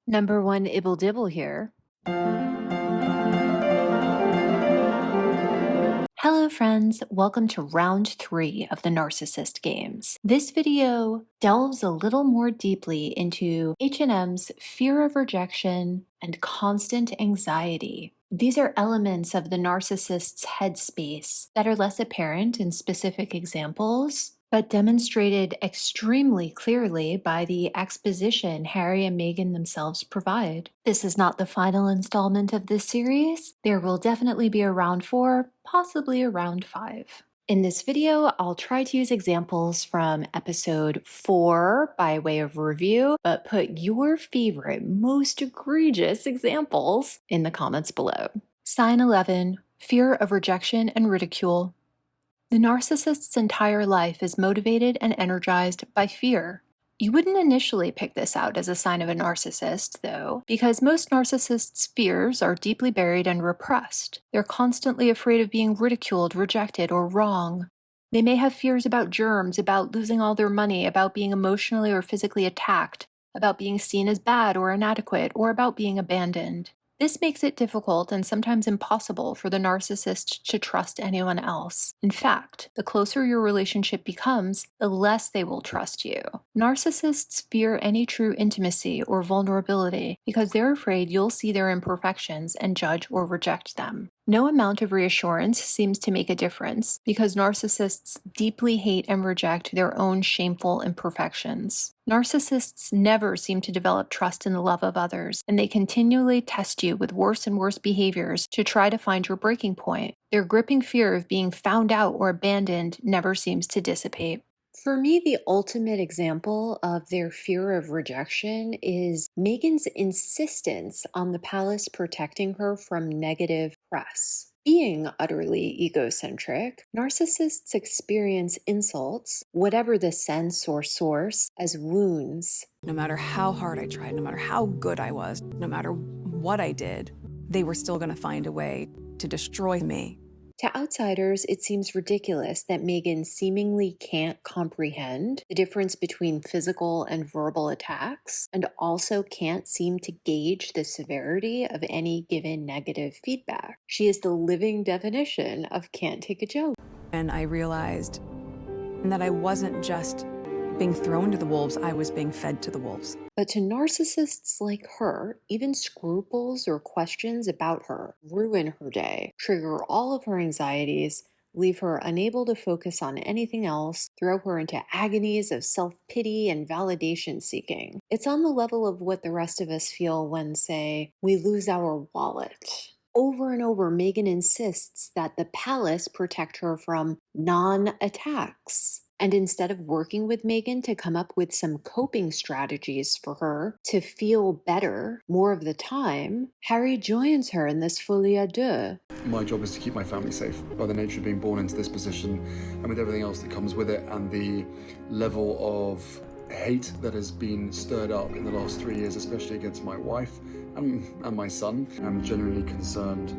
Number one Ibble Dibble here. Hello friends, welcome to round 3 of the Narcissist games. This video delves a little more deeply into H&M's fear of rejection and constant anxiety. These are elements of the narcissist's headspace that are less apparent in specific examples, but demonstrated extremely clearly by the exposition Harry and Meghan themselves provide. This is not the final installment of this series. There will definitely be a round 4, possibly a round 5. In this video, I'll try to use examples from episode 4 by way of review, but put your favorite, most egregious examples in the comments below. Sign 11, fear of rejection and ridicule. The narcissist's entire life is motivated and energized by fear. You wouldn't initially pick this out as a sign of a narcissist, though, because most narcissists' fears are deeply buried and repressed. They're constantly afraid of being ridiculed, rejected, or wrong. They may have fears about germs, about losing all their money, about being emotionally or physically attacked, about being seen as bad or inadequate, or about being abandoned. This makes it difficult and sometimes impossible for the narcissist to trust anyone else. In fact, the closer your relationship becomes, the less they will trust you. Narcissists fear any true intimacy or vulnerability because they're afraid you'll see their imperfections and judge or reject them. No amount of reassurance seems to make a difference because narcissists deeply hate and reject their own shameful imperfections. Narcissists never seem to develop trust in the love of others, and they continually test you with worse and worse behaviors to try to find your breaking point. Their gripping fear of being found out or abandoned never seems to dissipate. For me, the ultimate example of their fear of rejection is Meghan's insistence on the palace protecting her from negative press. Being utterly egocentric, narcissists experience insults, whatever the sense or source, as wounds. No matter how hard I tried, no matter how good I was, no matter what I did, they were still going to find a way to destroy me. To outsiders, it seems ridiculous that Meghan seemingly can't comprehend the difference between physical and verbal attacks, and also can't seem to gauge the severity of any given negative feedback. She is the living definition of can't take a joke. And I realized that I wasn't just being thrown to the wolves, I was being fed to the wolves. But to narcissists like her, even scruples or questions about her ruin her day, trigger all of her anxieties, leave her unable to focus on anything else, throw her into agonies of self-pity and validation seeking. It's on the level of what the rest of us feel when, say, we lose our wallet. Over and over, Meghan insists that the palace protect her from non-attacks. And instead of working with Meghan to come up with some coping strategies for her to feel better more of the time, Harry joins her in this folie à deux. My job is to keep my family safe by the nature of being born into this position and with everything else that comes with it and the level of hate that has been stirred up in the last 3 years, especially against my wife and my son. I'm genuinely concerned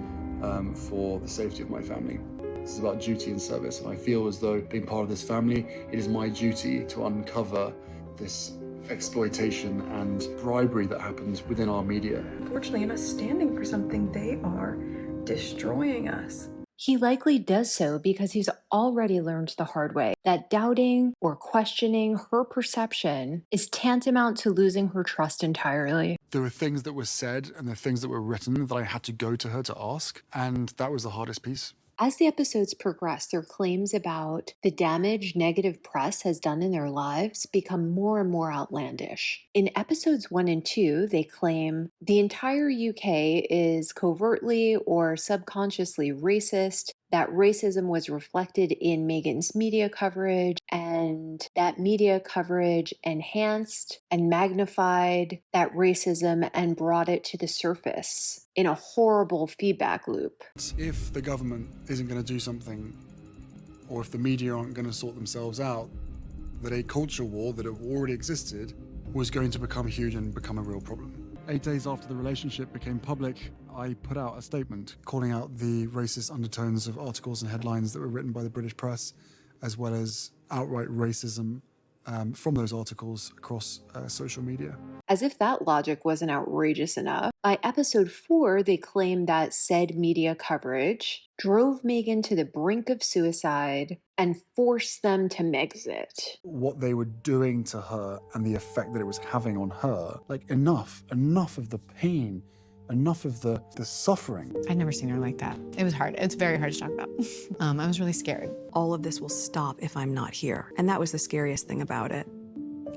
for the safety of my family. This is about duty and service, and I feel as though being part of this family, it is my duty to uncover this exploitation and bribery that happens within our media. Unfortunately, in us standing for something, they are destroying us. He likely does so because he's already learned the hard way that doubting or questioning her perception is tantamount to losing her trust entirely. There were things that were said and the things that were written that I had to go to her to ask, and that was the hardest piece. As the episodes progress, their claims about the damage negative press has done in their lives become more and more outlandish. In episodes 1 and 2, they claim the entire UK is covertly or subconsciously racist, that racism was reflected in Meghan's media coverage, and that media coverage enhanced and magnified that racism and brought it to the surface in a horrible feedback loop. If the government isn't going to do something, or if the media aren't going to sort themselves out, that a culture war that had already existed was going to become huge and become a real problem. 8 days after the relationship became public, I put out a statement calling out the racist undertones of articles and headlines that were written by the British press, as well as outright racism from those articles across social media. As if that logic wasn't outrageous enough, by episode 4, they claimed that said media coverage drove Meghan to the brink of suicide and forced them to exit. What they were doing to her and the effect that it was having on her, like enough of the pain, enough of the suffering. I'd never seen her like that. It was hard. It's very hard to talk about. I was really scared. All of this will stop if I'm not here. And that was the scariest thing about it,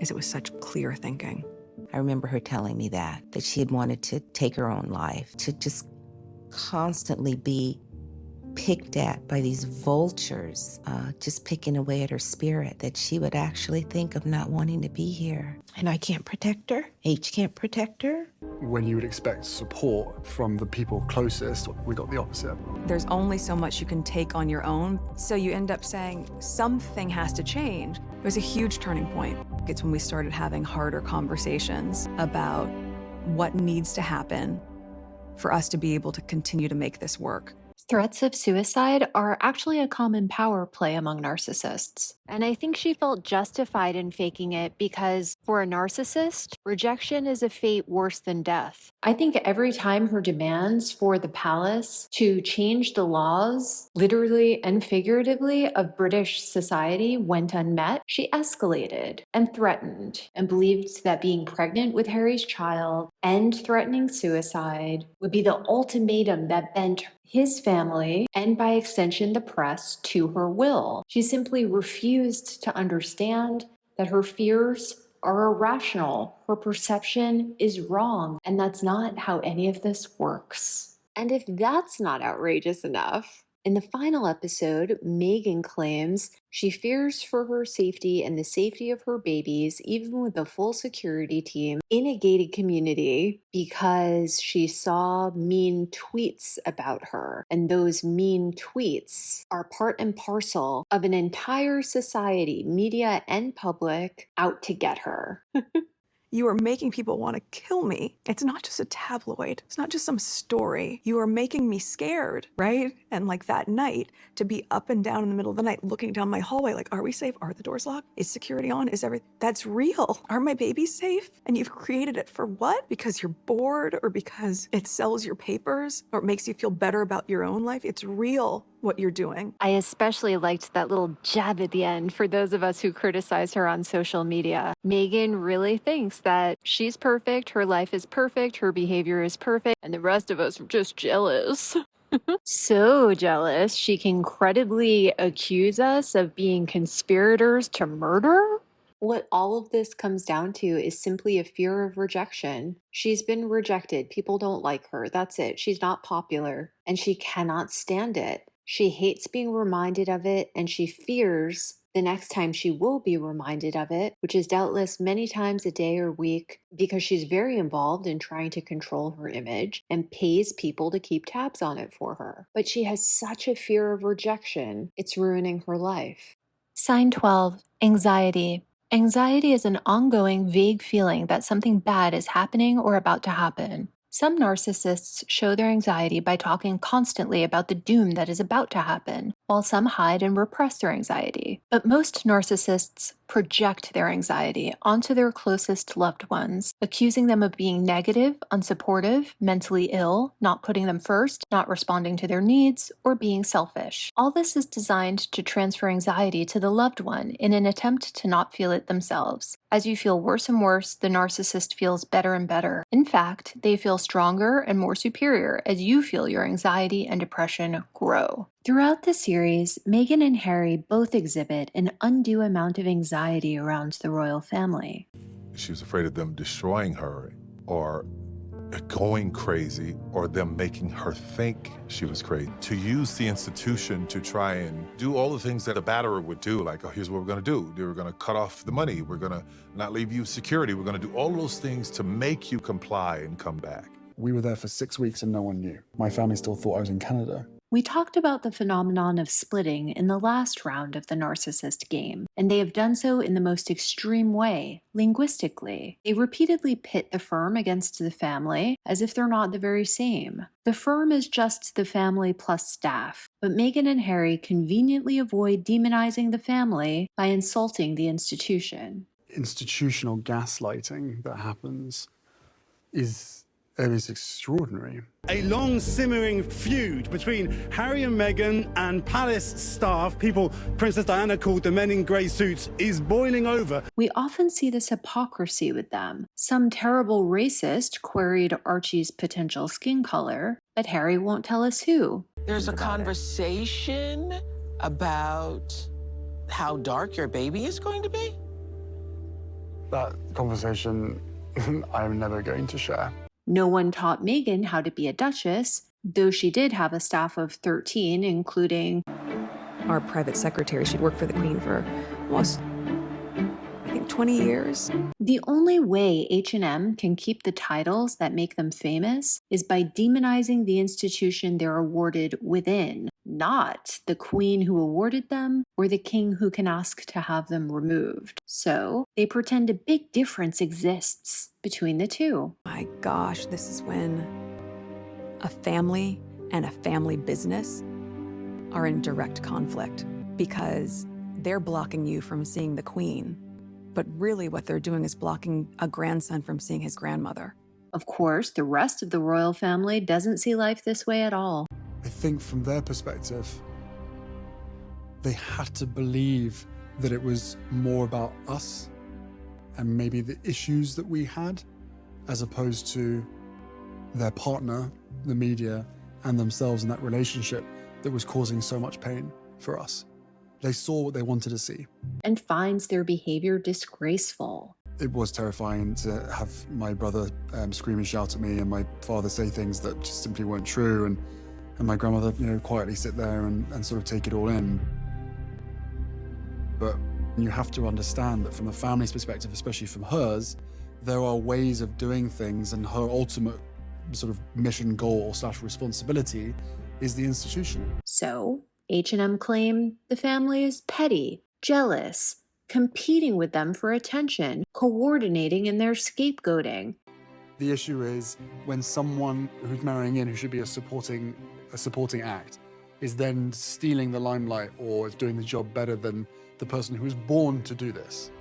is it was such clear thinking. I remember her telling me that she had wanted to take her own life, to just constantly be picked at by these vultures, just picking away at her spirit, that she would actually think of not wanting to be here. And I can't protect her. H can't protect her. When you would expect support from the people closest, we got the opposite. There's only so much you can take on your own, so you end up saying something has to change. It was a huge turning point. It's when we started having harder conversations about what needs to happen for us to be able to continue to make this work. Threats of suicide are actually a common power play among narcissists. And I think she felt justified in faking it because for a narcissist, rejection is a fate worse than death. I think every time her demands for the palace to change the laws, literally and figuratively, of British society went unmet, she escalated and threatened and believed that being pregnant with Harry's child and threatening suicide would be the ultimatum that bent his family, and by extension the press, to her will. She simply refused to understand that her fears are irrational, her perception is wrong, and that's not how any of this works. And if that's not outrageous enough, in the final episode, Meghan claims she fears for her safety and the safety of her babies, even with a full security team in a gated community, because she saw mean tweets about her. And those mean tweets are part and parcel of an entire society, media and public, out to get her. You are making people want to kill me. It's not just a tabloid. It's not just some story. You are making me scared, right? And like that night, to be up and down in the middle of the night, looking down my hallway, like, are we safe? Are the doors locked? Is security on? Is everything? That's real. Are my babies safe? And you've created it for what? Because you're bored, or because it sells your papers, or it makes you feel better about your own life? It's real what you're doing. I especially liked that little jab at the end for those of us who criticize her on social media. Meghan really thinks that she's perfect, her life is perfect, her behavior is perfect, and the rest of us are just jealous. So jealous, she can credibly accuse us of being conspirators to murder? What all of this comes down to is simply a fear of rejection. She's been rejected. People don't like her. That's it. She's not popular, and she cannot stand it. She hates being reminded of it, and she fears the next time she will be reminded of it, which is doubtless many times a day or week, because she's very involved in trying to control her image and pays people to keep tabs on it for her. But she has such a fear of rejection, it's ruining her life. Sign 12, anxiety. Anxiety is an ongoing, vague feeling that something bad is happening or about to happen. Some narcissists show their anxiety by talking constantly about the doom that is about to happen, while some hide and repress their anxiety. But most narcissists project their anxiety onto their closest loved ones, accusing them of being negative, unsupportive, mentally ill, not putting them first, not responding to their needs, or being selfish. All this is designed to transfer anxiety to the loved one in an attempt to not feel it themselves. As you feel worse and worse, the narcissist feels better and better. In fact, they feel stronger and more superior as you feel your anxiety and depression grow. Throughout the series, Meghan and Harry both exhibit an undue amount of anxiety around the royal family. She was afraid of them destroying her or going crazy or them making her think she was crazy. To use the institution to try and do all the things that a batterer would do, like, oh, here's what we're gonna do. We're gonna cut off the money. We're gonna not leave you security. We're gonna do all those things to make you comply and come back. We were there for 6 weeks and no one knew. My family still thought I was in Canada. We talked about the phenomenon of splitting in the last round of the Narcissist game, and they have done so in the most extreme way, linguistically. They repeatedly pit the firm against the family as if they're not the very same. The firm is just the family plus staff, but Meghan and Harry conveniently avoid demonizing the family by insulting the institution. Institutional gaslighting that happens is extraordinary. A long simmering feud between Harry and Meghan and palace staff, people Princess Diana called the men in grey suits, is boiling over. We often see this hypocrisy with them. Some terrible racist queried Archie's potential skin color, but Harry won't tell us who. There's a conversation about how dark your baby is going to be? That conversation I'm never going to share. No one taught Meghan how to be a duchess, though she did have a staff of 13, including Our private secretary, she'd worked for the Queen for almost, I think, 20 years. The only way H&M can keep the titles that make them famous is by demonizing the institution they're awarded within, not the queen who awarded them or the king who can ask to have them removed. So they pretend a big difference exists between the two. My gosh, this is when a family and a family business are in direct conflict because they're blocking you from seeing the Queen. But really what they're doing is blocking a grandson from seeing his grandmother. Of course, the rest of the royal family doesn't see life this way at all. I think from their perspective, they had to believe that it was more about us and maybe the issues that we had, as opposed to their partner, the media, and themselves in that relationship that was causing so much pain for us. They saw what they wanted to see. And finds their behavior disgraceful. It was terrifying to have my brother scream and shout at me and my father say things that just simply weren't true, and my grandmother, quietly sit there and sort of take it all in. But you have to understand that from the family's perspective, especially from hers, there are ways of doing things, and her ultimate sort of mission, goal / responsibility is the institution. So H&M claim the family is petty, jealous, competing with them for attention, coordinating in their scapegoating. The issue is when someone who's marrying in, who should be a supporting act, is then stealing the limelight or is doing the job better than the person who was born to do this.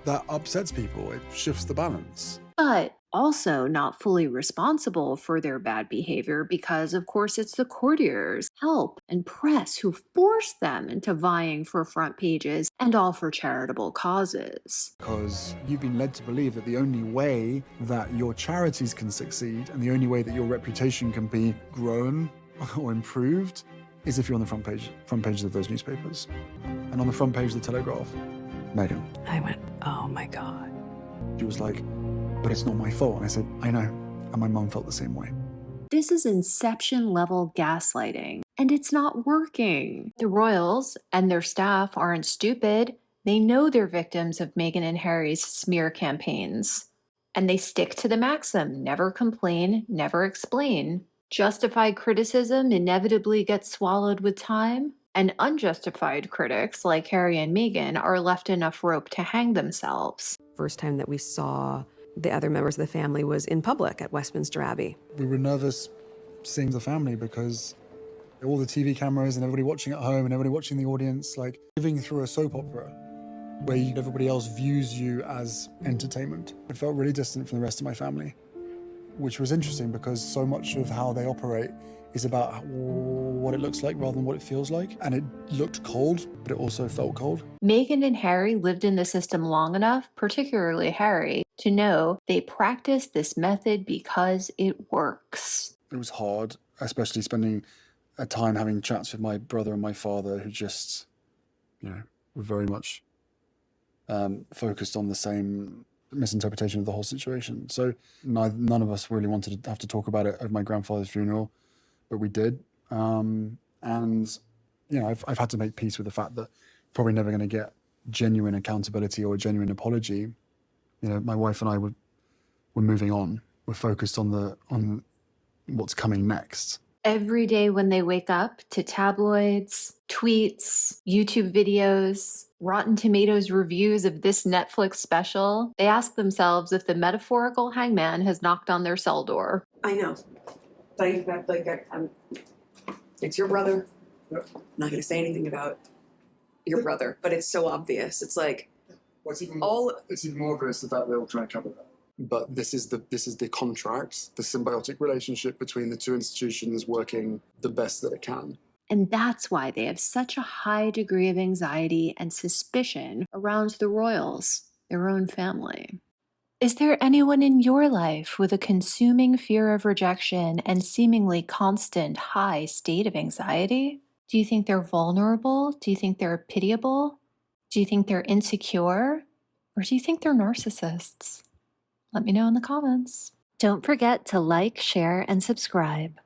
That upsets people. It shifts the balance. But also not fully responsible for their bad behavior because, of course, it's the courtiers, help, and press who force them into vying for front pages, and all for charitable causes. Because you've been led to believe that the only way that your charities can succeed and the only way that your reputation can be grown or improved is if you're on the front pages of those newspapers. And on the front page of the Telegraph, Meghan. I went, oh my God. She was like, but it's not my fault. And I said, I know. And my mum felt the same way. This is Inception-level gaslighting, and it's not working. The royals and their staff aren't stupid. They know they're victims of Meghan and Harry's smear campaigns. And they stick to the maxim, never complain, never explain. Justified criticism inevitably gets swallowed with time, and unjustified critics like Harry and Meghan are left enough rope to hang themselves. First time that we saw the other members of the family was in public at Westminster Abbey. We were nervous seeing the family because all the TV cameras and everybody watching at home and everybody watching the audience, like living through a soap opera where everybody else views you as entertainment. It felt really distant from the rest of my family, which was interesting because so much of how they operate is about what it looks like rather than what it feels like. And it looked cold, but it also felt cold. Meghan and Harry lived in the system long enough, particularly Harry, to know they practice this method because it works. It was hard, especially spending a time having chats with my brother and my father who just, were very much focused on the same misinterpretation of the whole situation. So none of us really wanted to have to talk about it at my grandfather's funeral, but we did. And, I've had to make peace with the fact that probably never going to get genuine accountability or a genuine apology. My wife and I we're moving on. We're focused on what's coming next. every day when they wake up to tabloids, tweets, YouTube videos, Rotten Tomatoes reviews of this Netflix special, they ask themselves if the metaphorical hangman has knocked on their cell door. I know. It's your brother. I'm not going to say anything about your brother, but it's so obvious. It's like it's even more obvious the fact they're all trying to cover that. But this is the contract, the symbiotic relationship between the two institutions working the best that it can. And that's why they have such a high degree of anxiety and suspicion around the royals, their own family. Is there anyone in your life with a consuming fear of rejection and seemingly constant high state of anxiety? Do you think they're vulnerable? Do you think they're pitiable? Do you think they're insecure? Or do you think they're narcissists? Let me know in the comments. Don't forget to like, share, and subscribe.